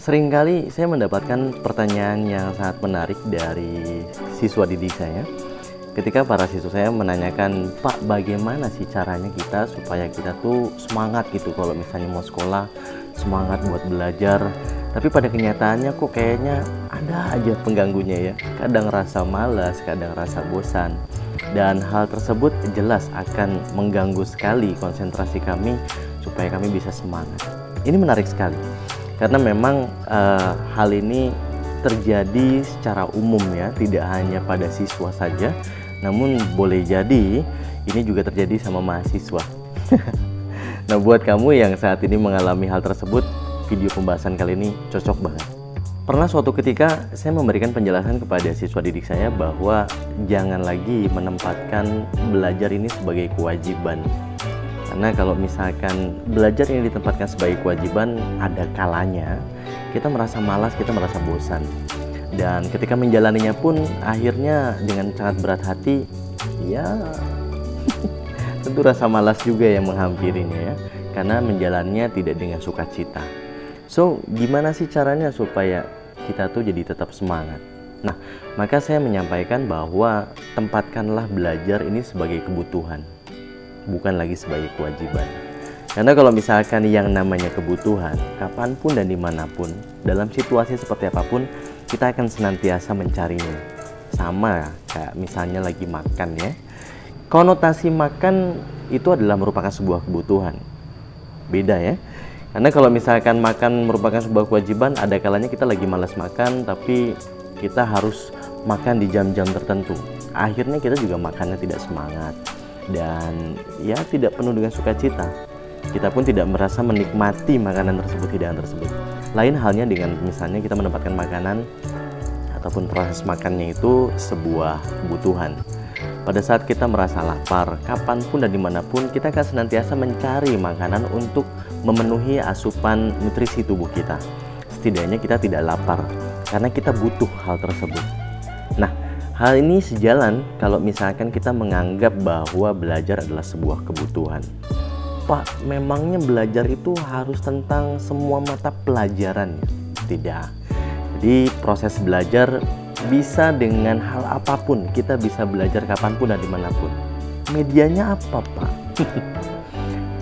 Seringkali saya mendapatkan pertanyaan yang sangat menarik dari siswa didik saya. Ketika para siswa saya menanyakan, Pak, bagaimana sih caranya kita supaya kita tuh semangat gitu kalau misalnya mau sekolah, semangat buat belajar. Tapi pada kenyataannya kok kayaknya ada aja pengganggunya ya. Kadang rasa malas, kadang rasa bosan. Dan hal tersebut jelas akan mengganggu sekali konsentrasi kami supaya kami bisa semangat. Ini menarik sekali. Karena memang hal ini terjadi secara umum ya, tidak hanya pada siswa saja, namun boleh jadi ini juga terjadi sama mahasiswa. Nah, buat kamu yang saat ini mengalami hal tersebut, video pembahasan kali ini cocok banget. Pernah suatu ketika saya memberikan penjelasan kepada siswa didik saya bahwa jangan lagi menempatkan belajar ini sebagai kewajiban. Karena kalau misalkan belajar ini ditempatkan sebagai kewajiban, ada kalanya kita merasa malas, kita merasa bosan. Dan ketika menjalaninya pun akhirnya dengan sangat berat hati, ya tentu rasa malas juga yang menghampirinya ya. Karena menjalannya tidak dengan sukacita. So, gimana sih caranya supaya kita tuh jadi tetap semangat? Nah, maka saya menyampaikan bahwa tempatkanlah belajar ini sebagai kebutuhan, bukan lagi sebagai kewajiban. Karena kalau misalkan yang namanya kebutuhan, kapanpun dan dimanapun, dalam situasi seperti apapun, kita akan senantiasa mencarinya. Sama kayak misalnya lagi makan ya. Konotasi makan itu adalah merupakan sebuah kebutuhan. Beda ya. Karena kalau misalkan makan merupakan sebuah kewajiban, ada kalanya kita lagi malas makan, tapi kita harus makan di jam-jam tertentu. Akhirnya kita juga makannya tidak semangat. Dan ya tidak penuh dengan sukacita. Kita pun tidak merasa menikmati makanan tersebut, hidangan tersebut. Lain halnya dengan misalnya kita menempatkan makanan ataupun proses makannya itu sebuah kebutuhan. Pada saat kita merasa lapar, kapanpun dan dimanapun, kita akan senantiasa mencari makanan untuk memenuhi asupan nutrisi tubuh kita. Setidaknya kita tidak lapar karena kita butuh hal tersebut. Nah, hal ini sejalan kalau misalkan kita menganggap bahwa belajar adalah sebuah kebutuhan. Pak, memangnya belajar itu harus tentang semua mata pelajaran? Tidak. Jadi proses belajar bisa dengan hal apapun. Kita bisa belajar kapanpun dan dimanapun. Medianya apa, Pak?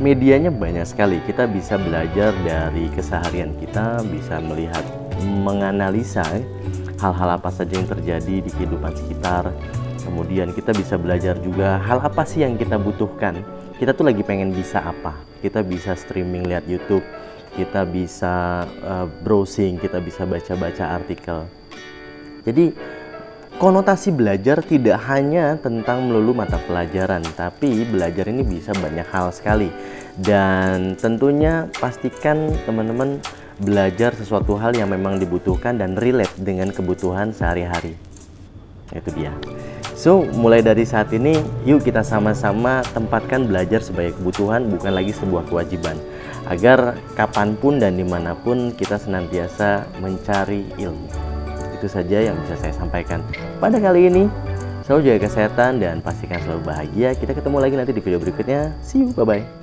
Medianya banyak sekali. Kita bisa belajar dari keseharian kita, bisa melihat, menganalisa hal-hal apa saja yang terjadi di kehidupan sekitar. Kemudian kita bisa belajar juga hal apa sih yang kita butuhkan. Kita tuh lagi pengen bisa apa. Kita bisa streaming lihat YouTube, kita bisa browsing, kita bisa baca-baca artikel. Jadi konotasi belajar tidak hanya tentang melulu mata pelajaran, tapi belajar ini bisa banyak hal sekali. Dan tentunya pastikan teman-teman belajar sesuatu hal yang memang dibutuhkan dan relate dengan kebutuhan sehari-hari. Itu dia. So, mulai dari saat ini, yuk kita sama-sama tempatkan belajar sebagai kebutuhan, bukan lagi sebuah kewajiban. Agar kapanpun dan dimanapun kita senantiasa mencari ilmu. Itu saja yang bisa saya sampaikan pada kali ini. Selalu jaga kesehatan dan pastikan selalu bahagia. Kita ketemu lagi nanti di video berikutnya. See you, bye-bye.